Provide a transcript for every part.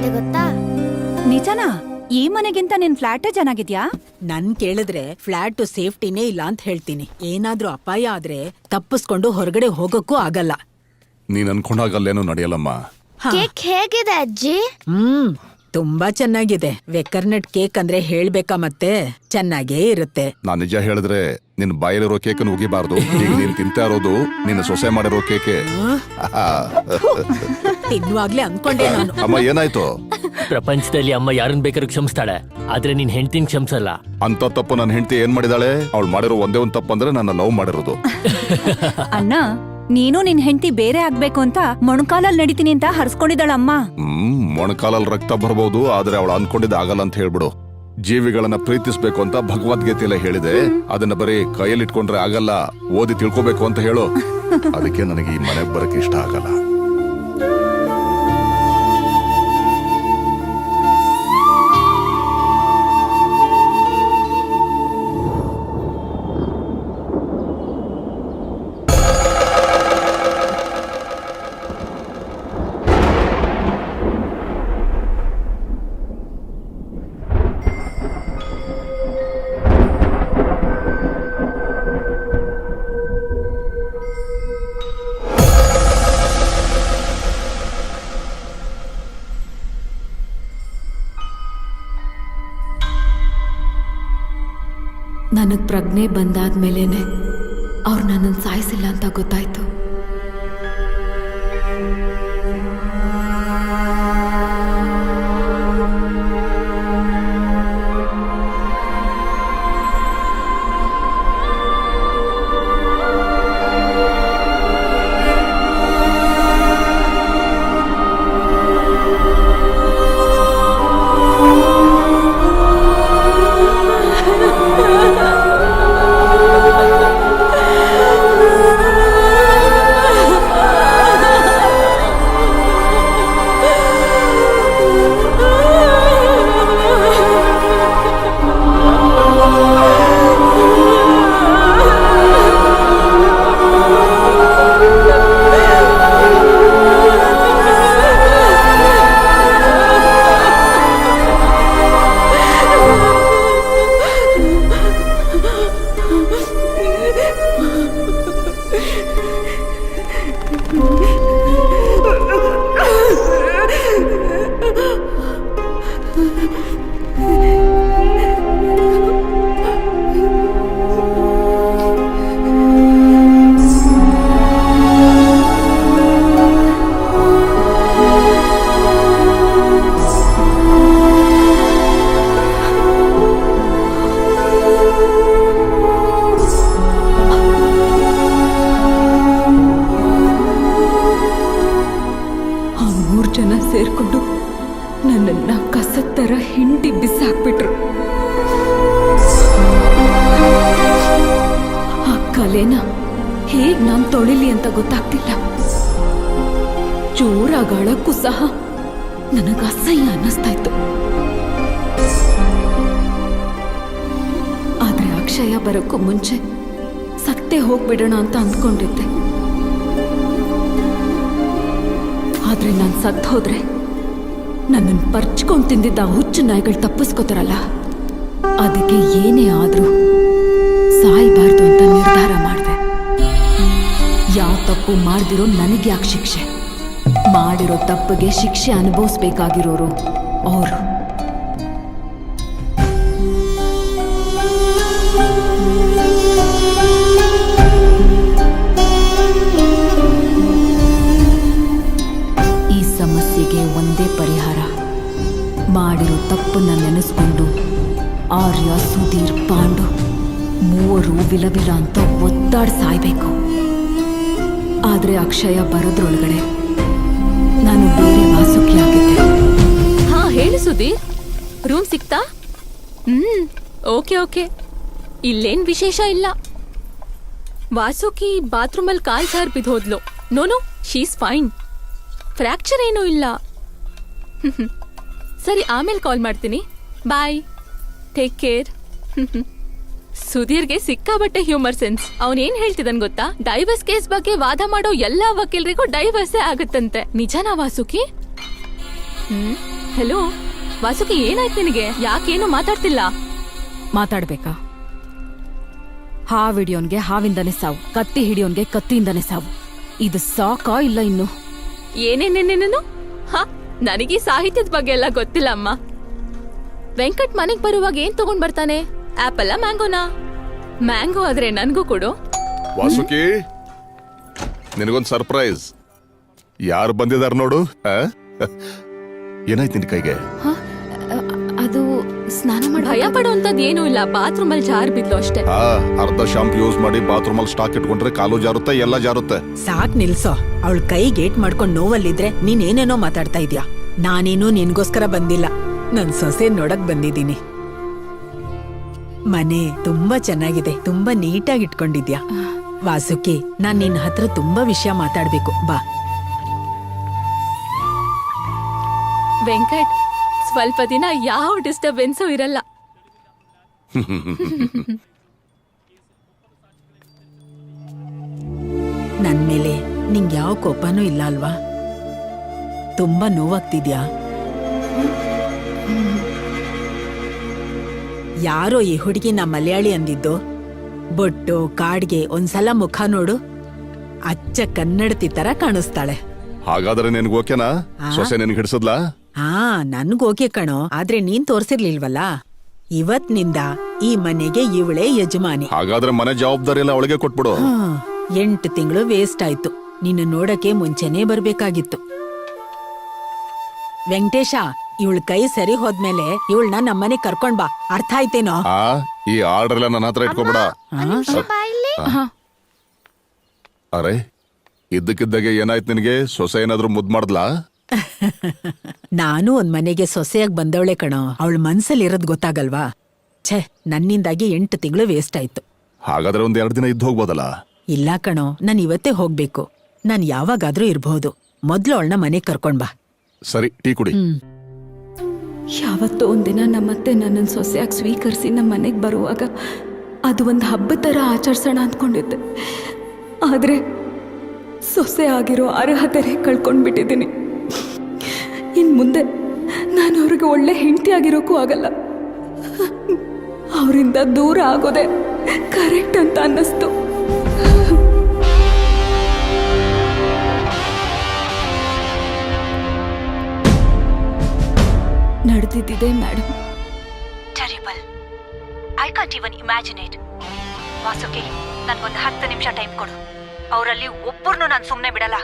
ಹೇಳ್ದೆ ಗೊತ್ತಾ? ನಿಜನಾ? ಈ ಮನೆಗಿಂತ ನಿನ್ ಫ್ಲಾಟೇ ಚೆನ್ನಾಗಿದ್ಯಾ? ನನ್ ಕೇಳಿದ್ರೆ ಫ್ಲಾಟ್ ಸೇಫ್ಟಿನೇ ಇಲ್ಲ ಅಂತ ಹೇಳ್ತೀನಿ. ಏನಾದ್ರೂ ಅಪಾಯ ಆದ್ರೆ ತಪ್ಪಿಸ್ಕೊಂಡು ಹೊರಗಡೆ ಹೋಗಕ್ಕೂ ಆಗಲ್ಲ. ನೀನ್ ಅನ್ಕೊಂಡಾಗಲ್ಲೇನು ನಡೆಯಲ್ಲಮ್ಮ. ಕೇಕ್ ಹೇಗಿದೆ ಅಜ್ಜಿ? ತುಂಬಾ ಚೆನ್ನಾಗಿದೆ. ವೆಕರ್ನಟ್ ಕೇಕ್ ಅಂದ್ರೆ ಹೇಳ್ಬೇಕಾ ಮತ್ತೆ? ಚೆನ್ನಾಗೇ ಇರುತ್ತೆ. ನಾನ್ ನಿಜ ಹೇಳಿದ್ರೆ ನಿನ್ ಬಾಯಲ್ಲಿರೋ ಕೇಕ್ ಉಗಿಬಾರ್ದು. ಈಗ ನೀನ್ ತಿಂತಾ ಇರೋದು ನಿನ್ನ ಸೊಸೆ ಮಾಡಿರೋ ಕೇಕೆ. ತಿನ್ನುವಾಗ್ಲೇ ಅನ್ಕೊಂಡೆ ನಾನು. ಅಮ್ಮ ಏನಾಯ್ತು? ಪ್ರಪಂಚದಲ್ಲಿ ಅಮ್ಮ ಯಾರನ್ನ ಬೇಕಾದ್ರೂ ಕ್ಷಮಿಸ್ತಾಳೆ, ಆದ್ರೆ ನೀನ್ ಹೆಂಡತಿನ ಕ್ಷಮಿಸಲ್ಲ. ಅಂತ ತಪ್ಪು ನನ್ನ ಹೆಂಡತಿ ಏನ್ ಮಾಡಿದಾಳೆ? ಅವಳು ಮಾಡಿರೋ ಒಂದೇ ಒಂದ್ ತಪ್ಪು ಅಂದ್ರೆ ನನ್ನ ಲವ್ ಮಾಡಿರೋದು. ಅಣ್ಣ, ನೀನು ನಿನ್ ಹೆಂಡತಿ ಬೇರೆ ಆಗ್ಬೇಕು ಅಂತ ಮೊಣಕಾಲಲ್ಲಿ ನಡಿತೀನಿ ಅಂತ ಹರ್ಸ್ಕೊಂಡಿದ್ದಾಳಮ್ಮ. ಮೊಣಕಾಲಲ್ಲಿ ರಕ್ತ ಬರ್ಬೋದು, ಆದ್ರೆ ಅವಳು ಅನ್ಕೊಂಡಿದ್ದ ಆಗಲ್ಲ ಅಂತ ಹೇಳ್ಬಿಡು. ಜೀವಿಗಳನ್ನ ಪ್ರೀತಿಸ್ಬೇಕು ಅಂತ ಭಗವದ್ಗೀತೆಯಲ್ಲ ಹೇಳಿದೆ. ಅದನ್ನ ಬರೀ ಕೈಯಲ್ಲಿ ಇಟ್ಕೊಂಡ್ರೆ ಆಗಲ್ಲ, ಓದಿ ತಿಳ್ಕೊಬೇಕು ಅಂತ ಹೇಳು. ಅದಕ್ಕೆ ನನಗೆ ಈ ಮನೆಗೆ ಬರಕ್ಕೆ ಇಷ್ಟ ಆಗಲ್ಲ. ನನಗೆ ಪ್ರಜ್ಞೆ ಬಂದಾದ್ಮೇಲೇನೆ ಅವ್ರು ನನ್ನನ್ನು ಸಾಯಿಸಿಲ್ಲ ಅಂತ ಗೊತ್ತಾಯ್ತು. ಸೇರ್ಕೊಂಡು ನನ್ನನ್ನ ಕಸದ ತರ ಹಿಂಡಿ ಬಿಸಾಕ್ಬಿಟ್ರು. ಆ ಕಲೆನ ಹೇಗ್ ನಾನ್ ತೊಳಿಲಿ ಅಂತ ಗೊತ್ತಾಗ್ತಿಲ್ಲ. ಜೋರಾಗಾಳಕ್ಕೂ ಸಹ ನನಗ ಅಸಹ್ಯ ಅನ್ನಿಸ್ತಾ ಇತ್ತು. ಆದ್ರೆ ಅಕ್ಷಯ ಬರೋಕ್ಕೂ ಮುಂಚೆ ಸತ್ತೇ ಹೋಗ್ಬಿಡೋಣ ಅಂತ ಅಂದ್ಕೊಂಡಿದ್ದೆ. ಆದ್ರೆ ನಾನು ಸತ್ತು ಹೋದ್ರೆ ನನ್ನನ್ನು ಪರ್ಚ್ಕೊಂಡು ತಿಂದಿದ್ದ ಹುಚ್ಚು ನಾಯಿಗಳು ತಪ್ಪಿಸ್ಕೋತಾರಲ್ಲ, ಅದಕ್ಕೆ ಏನೇ ಆದ್ರೂ ಸಾಯ್ಬಾರ್ದು ಅಂತ ನಿರ್ಧಾರ ಮಾಡಿದೆ. ಯಾವ ತಪ್ಪು ಮಾಡ್ದಿರೋ ನನಗೆ ಯಾಕೆ ಶಿಕ್ಷೆ? ಮಾಡಿರೋ ತಪ್ಪಿಗೆ ಶಿಕ್ಷೆ ಅನುಭವಿಸ್ಬೇಕಾಗಿರೋರು ಅವರು. ಒಂದೇ ಪರಿಹಾರ, ಮಾಡಿರೋ ತಪ್ಪನ್ನ ನೆನೆಸ್ಕೊಂಡು ಆರ್ಯ, ಸುಧೀರ್, ಪಾಂಡು ಮೂವರು ವಿಲವಿಲ ಅಂತ ಒದ್ದಾಡ್ ಸಾಯ್ಬೇಕು. ಆದ್ರೆ ಅಕ್ಷಯ ಬರೋದ್ರೊಳಗಡೆ ನಾನು ಬೇರೆ ವಾಸುಕಿ ಆಗಿದ್ದೆ. ಹಾ ಹೇಳು ಸುಧೀರ್, ರೂಮ್ ಸಿಕ್ತಾ? ಓಕೆ. ಇಲ್ಲೇನ್ ವಿಶೇಷ ಇಲ್ಲ. ವಾಸುಕಿ ಬಾತ್ರೂಮಲ್ಲಿ ಕಾಲ್ ಜಾರ್ ಬಿದ್ದೋದ್ಲು. No no, she's fine. ಫ್ರಾಕ್ಚರ್ ಏನೂ ಇಲ್ಲ. ಸರಿ, ಆಮೇಲೆ ಕಾಲ್ ಮಾಡ್ತೀನಿ. ಬಾಯ್, ಟೇಕ್ ಕೇರ್. ಸುಧೀರ್ಗೆ ಸಿಕ್ಕಾಬಟ್ಟೆ ಹ್ಯೂಮರ್ ಸೆನ್ಸ್. ಅವನೇನ್ ಹೇಳ್ತಿದನ್ ಗೊತ್ತಾ? ಡೈವರ್ಸ್ ಕೇಸ್ ಬಗ್ಗೆ ವಾದ ಮಾಡೋ ಎಲ್ಲಾ ವಕೀಲರಿಗೂ ಡೈವರ್ಸೇ ಆಗುತ್ತಂತೆ. ನಿಜನಾ ವಾಸುಕಿ? ಹೆಲೋ ವಾಸುಕಿ, ಏನಾಯ್ತು ನಿನಗೆ? ಯಾಕೇನು ಮಾತಾಡ್ತಿಲ್ಲ? ಮಾತಾಡ್ಬೇಕಾ? ಹಾವ್ ಹಿಡಿಯೋನ್ಗೆ ಹಾವಿಂದನೇ ಸಾವು, ಕತ್ತಿ ಹಿಡಿಯೋನ್ಗೆ ಕತ್ತಿಯಿಂದನೇ ಸಾವು. ಇದು ಸಾಕಾ ಇಲ್ಲ ಇನ್ನು? ಏನೇನೇನೇನೇನು? ಹ, ನನಗೀ ಸಾಹಿತ್ಯದ ಬಗ್ಗೆ ಎಲ್ಲ ಗೊತ್ತಿಲ್ಲ ಅಮ್ಮ. ವೆಂಕಟ್ ಮನೆಗ್ ಬರುವಾಗ ಏನ್ ತಗೊಂಡ್ ಬರ್ತಾನೆ? ಆಪಲ್ಲ ಮ್ಯಾಂಗೋನಾ? ಮ್ಯಾಂಗೋ ಆದ್ರೆ ನನ್ಗೂ ಕೊಡು. ವಾಸುಕಿ, ನಿನಗೊಂದ್ ಸರ್ಪ್ರೈಸ್. ಯಾರು ಬಂದಿದಾರ ನೋಡು. ಏನಾಯ್ತು ನಿನ್ ಕೈಗೆ? ಅದು ಸ್ನಾನ ಮಾಡಿ ಭಯ ಪಡೋಂತದ್ ಏನೂ ಇಲ್ಲ, ಬಾತ್ರೂಮ್ ಅಲ್ಲಿ ಜಾರ್ ಬಿದ್ಲು ಅಷ್ಟೇ. ಅರ್ಧ ಶಾಂಪು ಯೂಸ್ ಮಾಡಿ ಬಾತ್ರೂಮ್ ಅಲ್ಲಿ ಸ್ಟಾಕ್ ಇಟ್ಕೊಂಡ್ರೆ ಕಾಲು ಜಾರುತ್ತೆ, ಎಲ್ಲ ಜಾರುತ್ತೆ. ಸಾಕ್ ನಿಲ್ಸೋ. ಅವಳ ಕೈ ಗೇಟ್ ಮಾಡ್ಕೊಂಡ್ ನೋವಲ್ಲಿದ್ರೆ ನೀನ್ ಏನೇನೋ ಮಾತಾಡ್ತಾ ಇದ್ಯಾ. ನಾನೇನು ನಿನ್ಗೋಸ್ಕರ ಬಂದಿಲ್ಲ, ನನ್ ಸೊಸೆ ನೋಡಕ್ ಬಂದಿದ್ದೀನಿ. ಮನೆ ತುಂಬಾ ಚೆನ್ನಾಗಿದೆ, ತುಂಬಾ ನೀಟಾಗಿ ಇಟ್ಕೊಂಡಿದ್ಯಾ. ವಾಸುಕಿ, ನಾನ್ ನಿನ್ ಹತ್ರ ತುಂಬಾ ವಿಷಯ ಮಾತಾಡ್ಬೇಕು, ಬಾ. ವೆಂಕಟ್, ಸ್ವಲ್ಪ ದಿನ ಯಾವ ಡಿಸ್ಟರ್ಬೆನ್ಸು ಇರಲ್ಲ. ನನ್ ಮೇಲೆ ನಿಂಗ್ ಯಾವ ಕೋಪನೂ ಇಲ್ಲ ಅಲ್ವಾ? ತುಂಬಾ ನೋವಾಗ್ತಿದ್ಯಾ? ಯಾರೋ ಈ ಹುಡುಗಿ ನಾ ಮಲಯಾಳಿ ಅಂದಿದ್ದು. ಬೊಟ್ಟು ಕಾಡ್ಗೆ ಒಂದ್ಸಲ ಮುಖ ನೋಡು, ಅಚ್ಚ ಕನ್ನಡತಿ ತರ ಕಾಣಿಸ್ತಾಳೆ. ಹಾಗಾದ್ರೆ ನಿನ್ಗೆ ಓಕೆನಾ? ಸೊಸೆ ನಿನ್ಗೆ ಹಿಡ್ಸದ್ಲಾ? ನನ್ಗೋಕೆ ಕಣೋ, ಆದ್ರೆ ನೀನ್ ತೋರ್ಸಿರ್ಲಿಲ್ವಲ್ಲ. ಇವತ್ನಿಂದ ಈ ಮನೆಗೆ ಇವಳೇ ಯಜಮಾನಿ. ಹಾಗಾದ್ರೆ ಮನೆ ಜವಾಬ್ದಾರಿ ಎಲ್ಲ ಅವಳಿಗೆ ಕೊಟ್ಬಿಡು. 8 ತಿಂಗಳು ವೇಸ್ಟ್ ಆಯ್ತು. ನಿನ್ನ ನೋಡಕ್ಕೆ ಮುಂಚೆನೇ ಬರ್ಬೇಕಾಗಿತ್ತು. ವೆಂಕಟೇಶ, ಇವಳ ಕೈ ಸರಿ ಹೋದ್ಮೇಲೆ ಇವಳನ್ನ ನಮ್ಮನೆ ಕರ್ಕೊಂಡ್ ಬಾ, ಅರ್ಥ ಆಯ್ತೇನೋ? ಈ ಆರ್ಡರ್ ಎಲ್ಲ ನನ್ನ ಹತ್ರ ಇಟ್ಕೊಬೇಡ. ಅರೆ, ಇದ್ದಕ್ಕಿದ್ದಾಗೆ ಏನಾಯ್ತು ನಿನಗೆ? ಸೊಸೆ ಏನಾದ್ರೂ ಮುದ್ ಮಾಡ್ದ್ಲಾ? ನಾನು ಒಂದ್ ಮನೆಗೆ ಸೊಸೆಯಾಗಿ ಬಂದವಳೆ ಕಣೋ. ಅವಳ ಮನ್ಸಲ್ಲಿ ಇರೋದ್ ಗೊತ್ತಾಗಲ್ವಾ? ಛೇ, ನನ್ನಿಂದಾಗಿ 8 ತಿಂಗಳು ವೇಸ್ಟ್ ಆಯ್ತು. ಹಾಗಾದ್ರೆ ಒಂದ್ 2 ದಿನ ಇದ್ದು ಹೋಗ್ಬೋದಲ್ಲ? ಇಲ್ಲ ಕಣೋ, ನಾನ್ ಇವತ್ತೇ ಹೋಗ್ಬೇಕು. ನಾನ್ ಯಾವಾಗಾದ್ರೂ ಇರ್ಬಹುದು. ಮೊದ್ಲು ಅವಳನ್ನ ಮನೆಗ್ ಕರ್ಕೊಂಡ್ ಬಾ. ಸರಿ, ಟೀ ಕುಡಿ. ಯಾವತ್ತೋ ಒಂದಿನ ನಮ್ಮತ್ತೆ ನನ್ನನ್ನು ಸೊಸೆಯಾಗಿ ಸ್ವೀಕರಿಸಿ ನಮ್ಮ ಮನೆಗೆ ಬರುವಾಗ ಅದು ಒಂದು ಹಬ್ಬದ ಥರ ಆಚರಿಸೋಣ ಅಂದ್ಕೊಂಡಿದ್ದೆ. ಆದರೆ ಸೊಸೆ ಆಗಿರೋ ಅರ್ಹತೆನೇ ಕಳ್ಕೊಂಡ್ಬಿಟ್ಟಿದ್ದೀನಿ. ಇನ್ನು ಮುಂದೆ ನಾನು ಅವ್ರಿಗೆ ಒಳ್ಳೆ ಹೆಂಡತಿ ಆಗಿರೋಕ್ಕೂ ಆಗಲ್ಲ. ಅವರಿಂದ ದೂರ ಆಗೋದೆ ಕರೆಕ್ಟ್ ಅಂತ ಅನ್ನಿಸ್ತು. ನಡೆದಿದ್ದಿದೆ madam. Terrible. I can't even imagine it. Vasuki, ನನ್ಗೊಂದು 10 ನಿಮಿಷ ಟೈಮ್ ಕೊಡು. ಅವರಲ್ಲಿ ಒಬ್ಬರನ್ನು ನಾನು ಸುಮ್ಮನೆ ಬಿಡಲ್ಲ.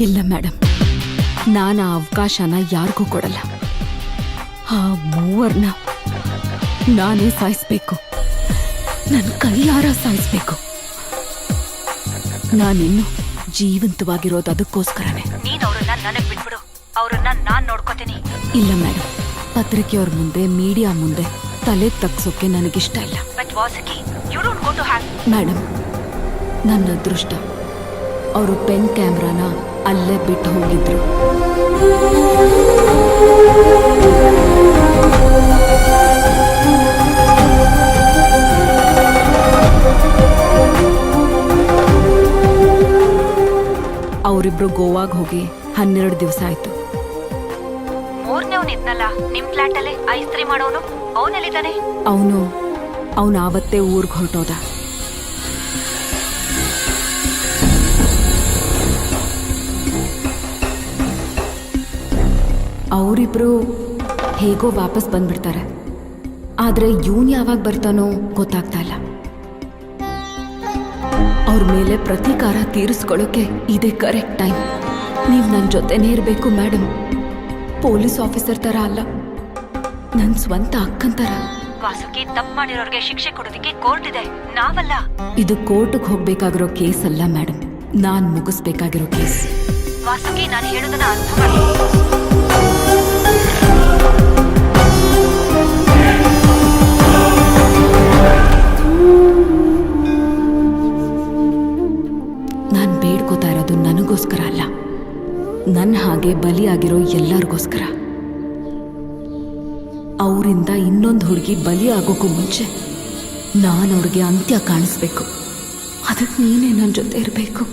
ಇಲ್ಲ ಮೇಡಮ್, ನಾನು ಆ ಅವಕಾಶನ ಯಾರಿಗೂ ಕೊಡಲ್ಲ. ಆ 3 ನಾನೇ ಸಾಯಿಸ್ಬೇಕು, ನನ್ನ ಕೈಯಾರ ಸಾಯಿಸ್ಬೇಕು. ನಾನಿನ್ನು ಜೀವಂತವಾಗಿರೋದು ಅದಕ್ಕೋಸ್ಕರನೇ. ನೀನ್ ಅವ್ರನ್ನ ನನಗ್ ಬಿಟ್ಬಿಡು, ಅವ್ರನ್ನ ನಾನ್ ನೋಡ್ಕೋತೀನಿ. ಇಲ್ಲ ಮೇಡಮ್, ಪತ್ರಿಕೆಯವ್ರ ಮುಂದೆ, ಮೀಡಿಯಾ ಮುಂದೆ ತಲೆ ತಗ್ಸೋಕೆ ನನಗಿಷ್ಟ ಇಲ್ಲ. But Vasuki, you don't go to have. Madam, ನನ್ನ ಅದೃಷ್ಟ ಅವರು ಪೆನ್ ಕ್ಯಾಮ್ರಾನ ಅಲ್ಲೇ ಬಿಟ್ಟು ಹೋಗಿದ್ರು. ಅವರಿಬ್ರು ಗೋವಾಗ್ ಹೋಗಿ 12 ದಿವಸ ಆಯ್ತು. 3ನೇವ್ನಿದ್ನಲ್ಲ ನಿಮ್ ಫ್ಲಾಟ್ ಅಲ್ಲೇ ಐಸ್ತ್ರಿ ಮಾಡೋನು, ಅವನೆಲ್ಲಿದ್ದಾನೆ? ಅವನು ಆವತ್ತೇ ಊರ್ಗ್ ಹೊರಟೋದ. ಅವರಿಬ್ರು ಹೇಗೋ ವಾಪಸ್ ಬಂದ್ಬಿಡ್ತಾರೆ. ಆದ್ರೆ ಇವನ್ ಯಾವಾಗ ಬರ್ತಾನೋ ಗೊತ್ತಾಗ್ತಾ ಇಲ್ಲ. ಅವ್ರ ಮೇಲೆ ಪ್ರತೀಕಾರ ತೀರಿಸ್ಕೊಳ್ಳೋಕೆ ಇದೇ ಕರೆಕ್ಟ್ ಟೈಮ್. ನೀವು ನನ್ನ ಜೊತೆನೇ ಇರಬೇಕು ಮೇಡಮ್. ಪೊಲೀಸ್ ಆಫೀಸರ್ ತರ ಅಲ್ಲ, ನನ್ನ ಸ್ವಂತ ಅಕ್ಕನ್ ತರ. ವಾಸುಕಿ, ತಪ್ಪು ಮಾಡಿರೋರ್ಗೆ ಶಿಕ್ಷೆ ಕೊಡೋದಕ್ಕೆ ಕೋರ್ಟ್ ಇದೆ, ನಾವಲ್ಲ. ಇದು ಕೋರ್ಟ್ಗೆ ಹೋಗ್ಬೇಕಾಗಿರೋ ಕೇಸ್ ಅಲ್ಲ ಮೇಡಮ್, ನಾನ್ ಮುಗಿಸ್ಬೇಕಾಗಿರೋ ಕೇಸ್. ವಾಸುಕಿ, ನಾನು ಹೇಳೋದನ್ನ ಅರ್ಥ ಮಾಡಿ. ನಾನು ಬೇಡ್ಕೋತಾ ಇರೋದು ನನಗೋಸ್ಕರ ಅಲ್ಲ, ನನ್ನ ಹಾಗೆ ಬಲಿಯಾಗಿರೋ ಎಲ್ಲರಿಗೋಸ್ಕರ. ಅವರಿಂದ ಇನ್ನೊಂದು ಹುಡುಗಿ ಬಲಿ ಆಗೋಕ್ಕೂ ಮುಂಚೆ ನಾನು ಅವ್ರಿಗೆ ಅಂತ್ಯ ಕಾಣಿಸ್ಬೇಕು. ಅದಕ್ಕೆ ನೀನೇ ನನ್ನ ಜೊತೆ ಇರಬೇಕು.